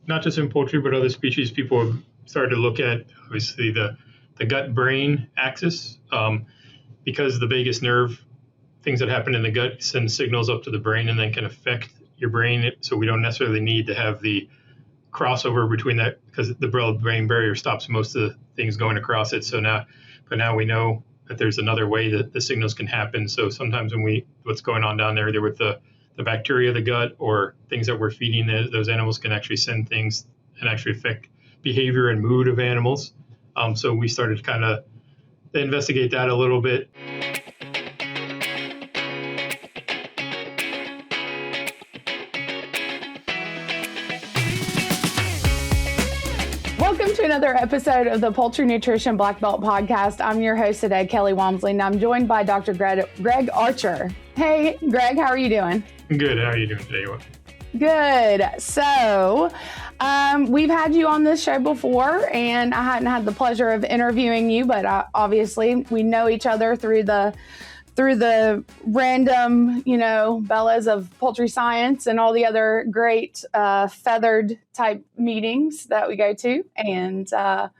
not just in poultry, but other species, people have started to look at, obviously, the gut-brain axis, because the vagus nerve, things that happen in the gut send signals up to the brain and then can affect your brain. So we don't necessarily need to have the crossover between that, because the blood-brain barrier stops most of the things going across it. But now we know that there's another way that the signals can happen. So sometimes what's going on down there, either with the bacteria of the gut or things that we're feeding, those animals can actually send things and actually affect behavior and mood of animals. So we started to kind of investigate that a little bit. Welcome to another episode of the Poultry Nutrition Blackbelt Podcast. I'm your host today, Kelly Walmsley, and I'm joined by Dr. Greg Archer. Hey, Greg, how are you doing? Good. How are you doing today? Good. So, we've had you on this show before, and I hadn't had the pleasure of interviewing you, but obviously we know each other through the random, bellas of poultry science and all the other great feathered type meetings that we go to. And so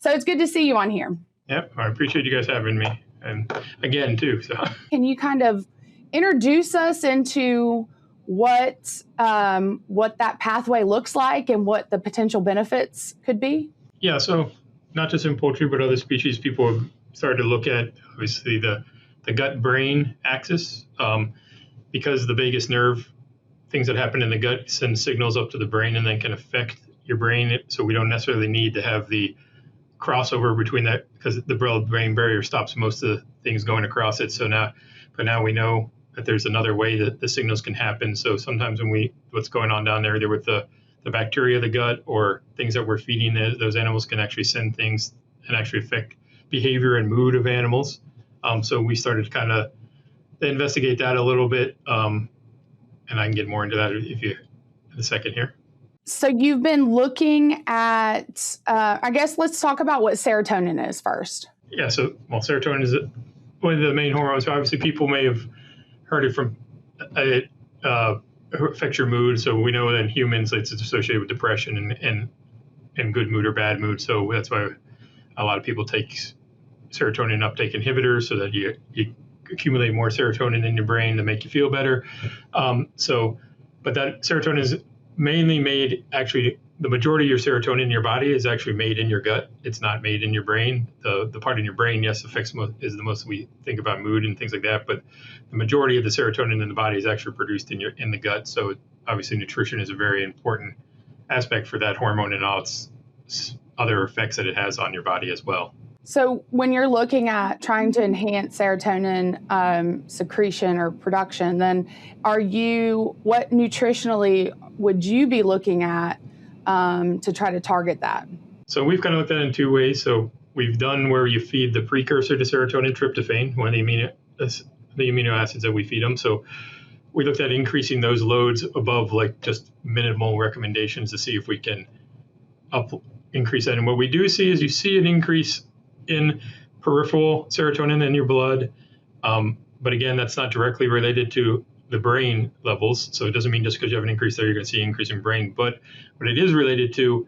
it's good to see you on here. Yep. I appreciate you guys having me. And again, too. So can you kind of introduce us into what that pathway looks like and what the potential benefits could be? Yeah. So not just in poultry, but other species, people have started to look at, obviously, the gut-brain axis, because the vagus nerve, things that happen in the gut send signals up to the brain and then can affect your brain. So we don't necessarily need to have the crossover between that, because the blood-brain barrier stops most of the things going across it. But now we know that there's another way that the signals can happen. So sometimes what's going on down there, either with the bacteria of the gut or things that we're feeding, those animals can actually send things and actually affect behavior and mood of animals. So we started to kind of investigate that a little bit, and I can get more into that in a second here. So you've been looking at, I guess let's talk about what serotonin is first. Yeah, serotonin is one of the main hormones. So obviously people may have heard it from, it affects your mood. So we know that in humans it's associated with depression and good mood or bad mood. So that's why a lot of people take serotonin uptake inhibitors so that you accumulate more serotonin in your brain to make you feel better. But that serotonin is mainly made, actually, the majority of your serotonin in your body is actually made in your gut. It's not made in your brain. The part in your brain, yes, is the most we think about mood and things like that, but the majority of the serotonin in the body is actually produced in the gut. So obviously nutrition is a very important aspect for that hormone and all its other effects that it has on your body as well. So when you're looking at trying to enhance serotonin secretion or production, then what nutritionally would you be looking at to try to target that? So we've kind of looked at it in two ways. So we've done where you feed the precursor to serotonin, tryptophan, one of the amino acids that we feed them. So we looked at increasing those loads above like just minimal recommendations to see if we can increase that. And what we do see is you see an increase in peripheral serotonin in your blood. But again, that's not directly related to the brain levels. So it doesn't mean just because you have an increase there, you're going to see an increase in brain. But what it is related to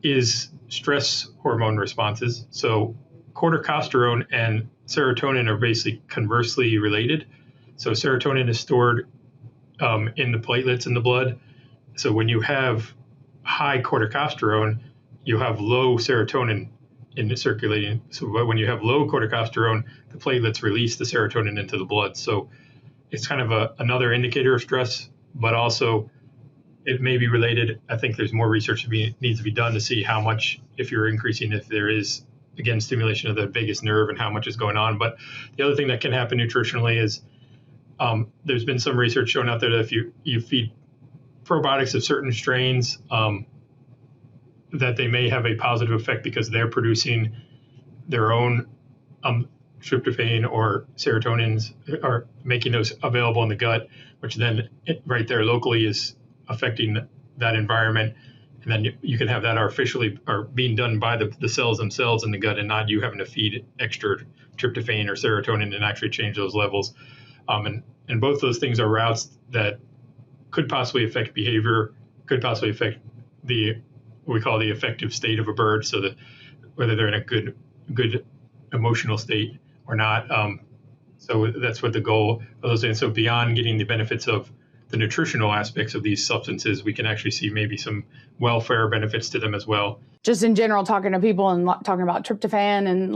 is stress hormone responses. So corticosterone and serotonin are basically conversely related. So serotonin is stored in the platelets in the blood. So when you have high corticosterone, you have low serotonin in the circulating. So when you have low corticosterone, the platelets release the serotonin into the blood. So it's kind of another indicator of stress, but also it may be related. I think there's more research needs to be done to see how much, if you're increasing, if there is, again, stimulation of the vagus nerve and how much is going on. But the other thing that can happen nutritionally is there's been some research shown out there that if you feed probiotics of certain strains, that they may have a positive effect because they're producing their own tryptophan or serotonins, are making those available in the gut, which then right there locally is affecting that environment. And then you can have that artificially or being done by the cells themselves in the gut and not you having to feed extra tryptophan or serotonin and actually change those levels. And both those things are routes that could possibly affect behavior, could possibly affect what we call the affective state of a bird, so that whether they're in a good emotional state or not. So that's what the goal of those things. So beyond getting the benefits of the nutritional aspects of these substances, we can actually see maybe some welfare benefits to them as well. Just in general, talking to people and talking about tryptophan and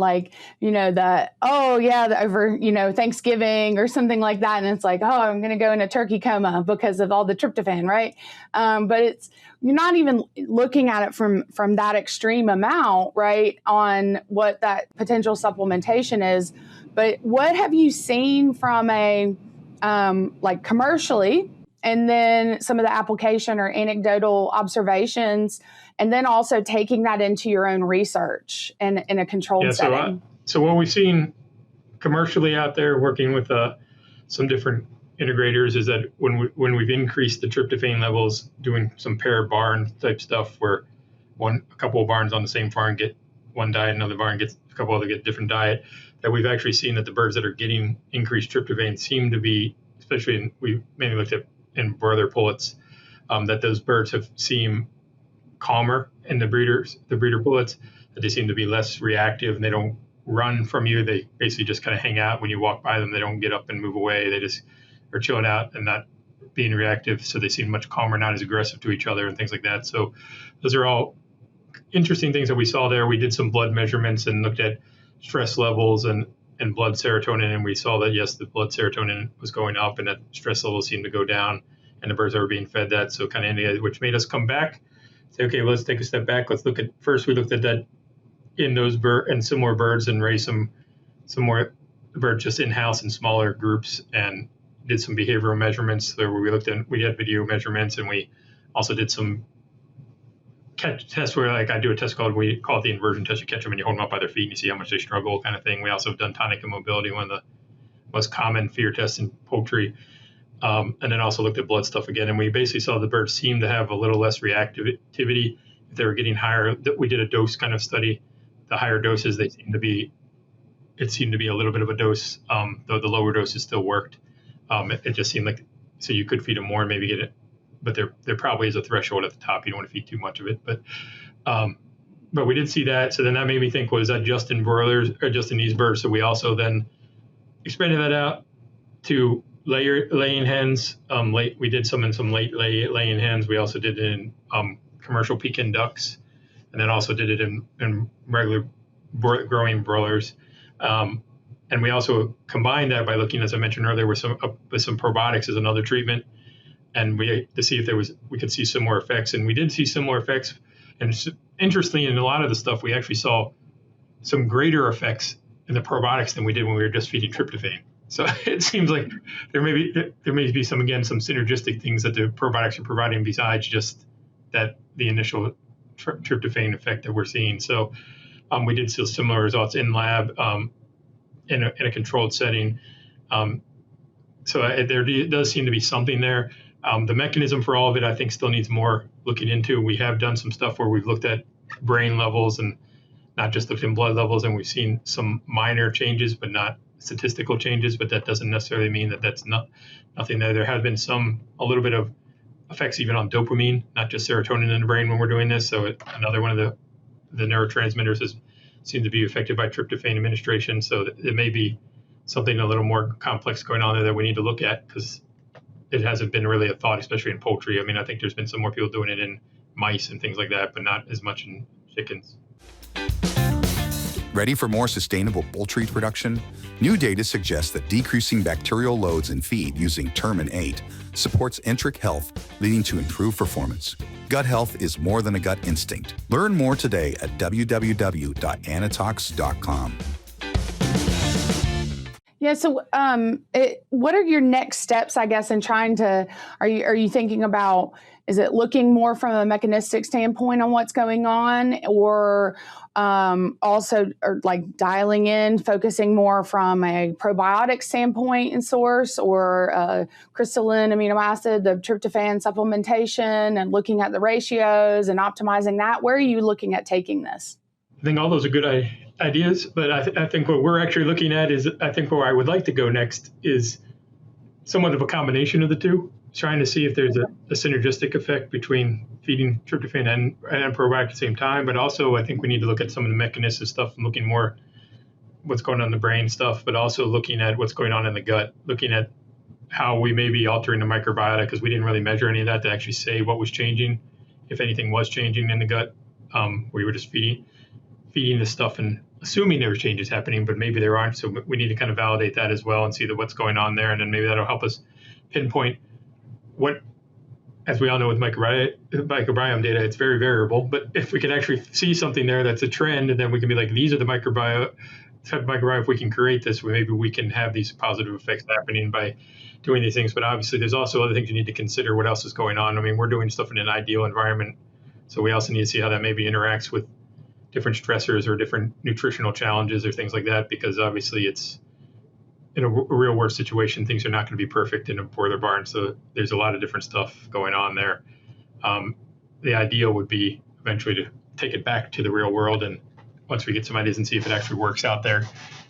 over, Thanksgiving or something like that. And it's like, oh, I'm going to go into turkey coma because of all the tryptophan, right? But you're not even looking at it from that extreme amount, right, on what that potential supplementation is. But what have you seen from commercially, and then some of the application or anecdotal observations, and then also taking that into your own research and in a controlled setting? So what we've seen commercially out there working with some different integrators is that when we've increased the tryptophan levels, doing some pair barn type stuff where a couple of barns on the same farm get one diet, another barn gets a couple other get different diet, that we've actually seen that the birds that are getting increased tryptophan seem to be, especially we mainly looked at in brother pullets, that those birds seem calmer in the breeder pullets, that they seem to be less reactive and they don't run from you. They basically just kind of hang out when you walk by them. They don't get up and move away. They just are chilling out and not being reactive. So they seem much calmer, not as aggressive to each other and things like that. So those are all interesting things that we saw there. We did some blood measurements and looked at stress levels and blood serotonin. And we saw that, yes, the blood serotonin was going up and that stress levels seemed to go down and the birds that were being fed that. So kind of indicated, which made us come back, say, okay, let's take a step back. Let's look at, first we looked at that in those and similar birds and raised some more birds just in-house in smaller groups and did some behavioral measurements there where we had video measurements, and we also did some tests where I do a test we call it the inversion test. You catch them and you hold them up by their feet and you see how much they struggle kind of thing. We also have done tonic immobility, one of the most common fear tests in poultry. And then also looked at blood stuff again. And we basically saw the birds seem to have a little less reactivity. If they were getting higher, we did a dose kind of study. The higher doses, it seemed to be a little bit of a dose, though the lower doses still worked. It just seemed like, so you could feed them more and maybe get it, but there probably is a threshold at the top. You don't want to feed too much of it, but we did see that. So then that made me think, was that just in broilers or just in these birds? So we also then expanded that out to laying hens. We did some in some late laying hens. We also did it in commercial Pekin ducks, and then also did it in regular growing broilers. And we also combined that by looking, as I mentioned earlier, with some probiotics as another treatment, and to see if we could see similar effects. And we did see similar effects. And interestingly, in a lot of the stuff, we actually saw some greater effects in the probiotics than we did when we were just feeding tryptophan. So it seems like there may be some synergistic things that the probiotics are providing besides just that the initial tryptophan effect that we're seeing. So we did see similar results in lab in a controlled setting. So there does seem to be something there. The mechanism for all of it, I think, still needs more looking into. We have done some stuff where we've looked at brain levels and not just looked in blood levels, and we've seen some minor changes, but not statistical changes. But that doesn't necessarily mean that that's nothing there. There have been a little bit of effects even on dopamine, not just serotonin in the brain when we're doing this. So another one of the neurotransmitters seems to be affected by tryptophan administration. So it may be something a little more complex going on there that we need to look at, because it hasn't been really a thought, especially in poultry. I mean, I think there's been some more people doing it in mice and things like that, but not as much in chickens. Ready for more sustainable poultry production? New data suggests that decreasing bacterial loads in feed using Termin 8 supports enteric health, leading to improved performance. Gut health is more than a gut instinct. Learn more today at www.anatox.com. Yeah. So, what are your next steps, I guess, in trying to? Are you thinking about? Is it looking more from a mechanistic standpoint on what's going on, or also like dialing in, focusing more from a probiotic standpoint and source, or crystalline amino acid, the tryptophan supplementation, and looking at the ratios and optimizing that? Where are you looking at taking this? I think all those are good ideas, but I think what we're actually looking at is, I think where I would like to go next is somewhat of a combination of the two. trying to see if there's a synergistic effect between feeding tryptophan and probiotic at the same time. But also, I think we need to look at some of the mechanistic stuff and looking more what's going on in the brain stuff, but also looking at what's going on in the gut, looking at how we may be altering the microbiota, because we didn't really measure any of that to actually say what was changing, if anything was changing in the gut. We were just feeding this stuff and assuming there were changes happening, but maybe there aren't. So we need to kind of validate that as well and see what's going on there. And then maybe that'll help us pinpoint what, as we all know with microbiome data, it's very variable. But if we can actually see something there that's a trend, and then we can be like, these are the type of microbiome, if we can create this, maybe we can have these positive effects happening by doing these things. But obviously, there's also other things you need to consider. What else is going on? I mean, we're doing stuff in an ideal environment. So we also need to see how that maybe interacts with different stressors or different nutritional challenges or things like that, because obviously it's in a real world situation, things are not going to be perfect in a boiler barn. So there's a lot of different stuff going on there. The ideal would be eventually to take it back to the real world, and once we get some ideas and see if it actually works out there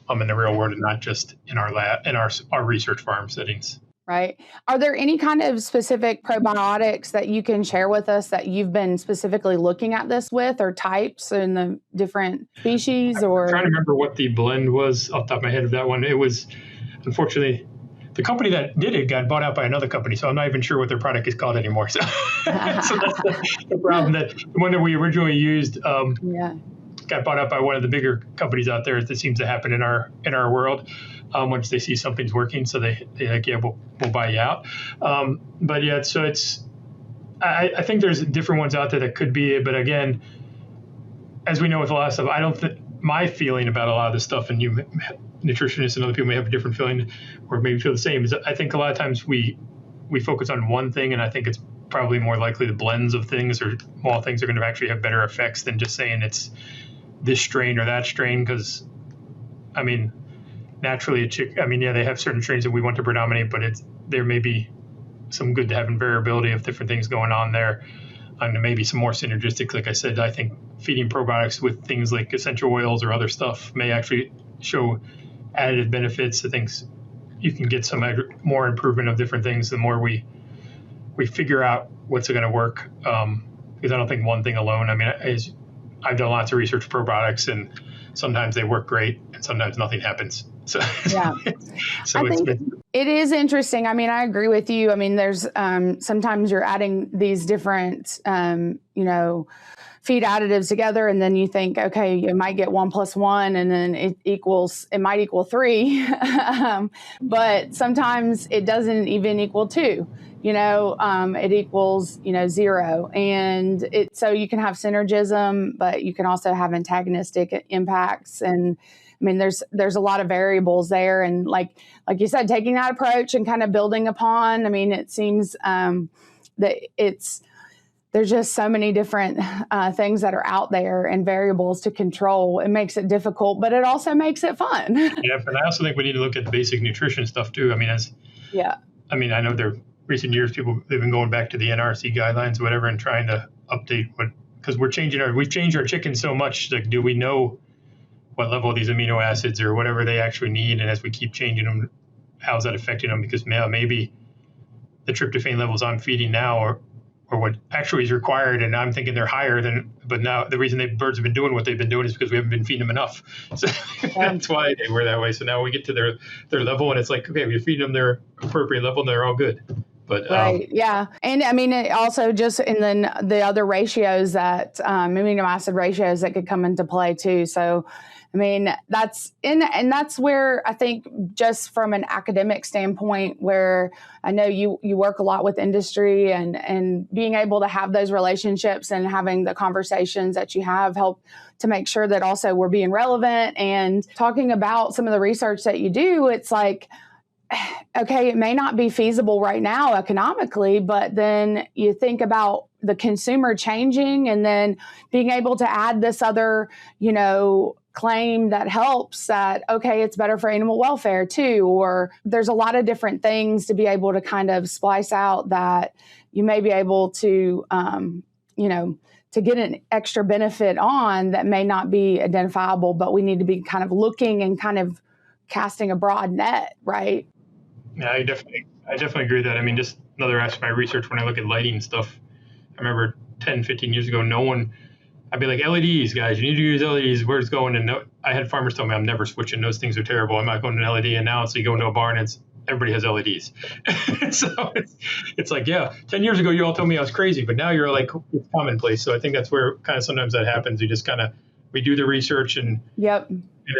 in the real world and not just in our lab, in our research farm settings. Right. Are there any kind of specific probiotics that you can share with us that you've been specifically looking at this with, or types in the different species? Or I'm trying to remember what the blend was off the top of my head of that one. It was, unfortunately, the company that did it got bought out by another company, so I'm not even sure what their product is called anymore. So, so that's the problem. That the one that we originally used got bought out by one of the bigger companies out there. That seems to happen in our world. Once they see something's working, so they like, yeah, we'll buy you out. But yeah, so it's, I think there's different ones out there that could be it. But again, as we know with a lot of stuff, I don't think, my feeling about a lot of this stuff, and you nutritionists and other people may have a different feeling or maybe feel the same, is I think a lot of times we focus on one thing, and I think it's probably more likely the blends of things or small things are going to actually have better effects than just saying it's this strain or that strain. Because, I mean, naturally, they have certain strains that we want to predominate, but there may be some good to having variability of different things going on there, and maybe some more synergistic. Like I said, I think feeding probiotics with things like essential oils or other stuff may actually show additive benefits. I think you can get some more improvement of different things the more we figure out what's going to work. Because I don't think one thing alone. I mean, I've done lots of research for probiotics, and sometimes they work great, and sometimes nothing happens. So, yeah. So I think it is interesting. I mean, I agree with you. I mean, there's sometimes you're adding these different, feed additives together, and then you think, okay, you might get 1 + 1, and then it might equal 3. But sometimes it doesn't even equal 2. It equals, 0. And so you can have synergism, but you can also have antagonistic impacts. And I mean, there's a lot of variables there. And like you said, taking that approach and kind of building upon, I mean, it seems that there's just so many different things that are out there and variables to control. It makes it difficult, but it also makes it fun. Yeah, but I also think we need to look at the basic nutrition stuff too. I mean, I know recent years, they've been going back to the NRC guidelines or whatever and trying to update because we've changed our chicken so much. Like, do we know what level of these amino acids or whatever they actually need? And as we keep changing them, how's that affecting them? Because maybe the tryptophan levels I'm feeding now or what actually is required, and I'm thinking they're higher but now the reason birds have been doing what they've been doing is because we haven't been feeding them enough. So that's why they were that way. So now we get to their level, and it's like, okay, we feed them their appropriate level, and they're all good. But, right. Yeah. And I mean, it also just, and then the other ratios that, amino acid ratios that could come into play too. So, I mean, that's where I think just from an academic standpoint, where I know you work a lot with industry and being able to have those relationships and having the conversations that you have help to make sure that also we're being relevant and talking about some of the research that you do. It's like, okay, it may not be feasible right now economically, but then you think about the consumer changing and then being able to add this other, claim that helps that, okay, it's better for animal welfare too, or there's a lot of different things to be able to kind of splice out that you may be able to, to get an extra benefit on that may not be identifiable, but we need to be kind of looking and kind of casting a broad net, right? Yeah, I definitely agree with that. I mean, just another aspect of my research when I look at lighting stuff. I remember 10, 15 years ago, I'd be like, LEDs, guys, you need to use LEDs. Where's it going? And I had farmers tell me I'm never switching. Those things are terrible. I'm not going to an LED. And now you go into a barn and everybody has LEDs. So it's like, yeah, 10 years ago, you all told me I was crazy, but now you're like, it's commonplace. So I think that's where kind of sometimes that happens. You just we do the research and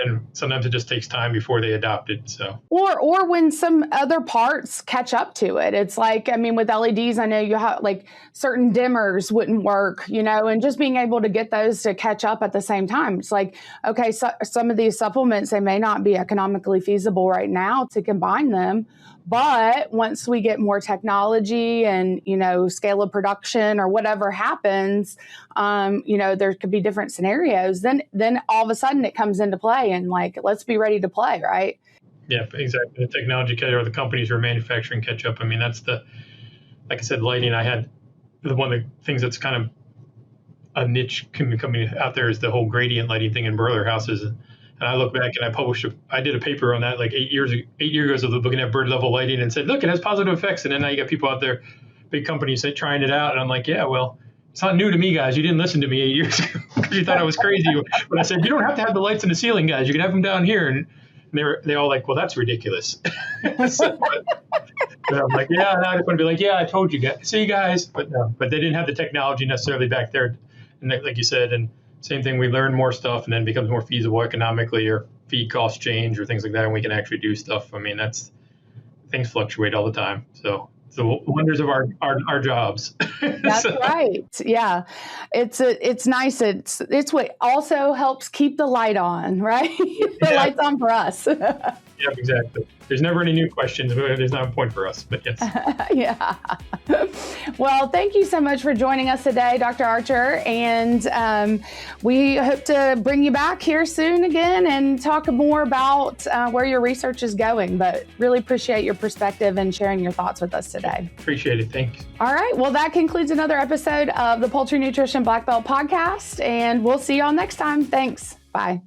then sometimes it just takes time before they adopt it. So, or when some other parts catch up to it, it's like, I mean, with LEDs, I know you have like certain dimmers wouldn't work, and just being able to get those to catch up at the same time. It's like, okay, so some of these supplements, they may not be economically feasible right now to combine them. But once we get more technology and, scale of production or whatever happens, there could be different scenarios. Then all of a sudden it comes into play and like, let's be ready to play, right? Yeah, exactly. The technology or the companies who are manufacturing catch up. I mean, that's like I said, lighting. I had one of the things that's kind of a niche coming out there is the whole gradient lighting thing in broiler houses. And I look back and I did a paper on that like 8 years ago, looking at bird level lighting and said, look, it has positive effects. And then now you got people out there, big companies trying it out. And I'm like, yeah, well, it's not new to me, guys. You didn't listen to me 8 years ago because you thought I was crazy. But I said, you don't have to have the lights in the ceiling, guys. You can have them down here. And they all like, well, that's ridiculous. So, but I'm like, yeah, now I just want to be like, yeah, I told you guys. See you guys. But no, but they didn't have the technology necessarily back there. And like you said, and same thing, we learn more stuff and then it becomes more feasible economically or feed costs change or things like that. And we can actually do stuff. I mean, things fluctuate all the time. So the wonders of our jobs. That's right. Yeah. It's nice. It's what also helps keep the light on, right? The light's on for us. Yeah, exactly. There's never any new questions. There's not a point for us, but yes. Yeah. Well, thank you so much for joining us today, Dr. Archer. And we hope to bring you back here soon again and talk more about where your research is going. But really appreciate your perspective and sharing your thoughts with us today. Appreciate it. Thanks. All right. Well, that concludes another episode of the Poultry Nutrition Blackbelt Podcast. And we'll see you all next time. Thanks. Bye.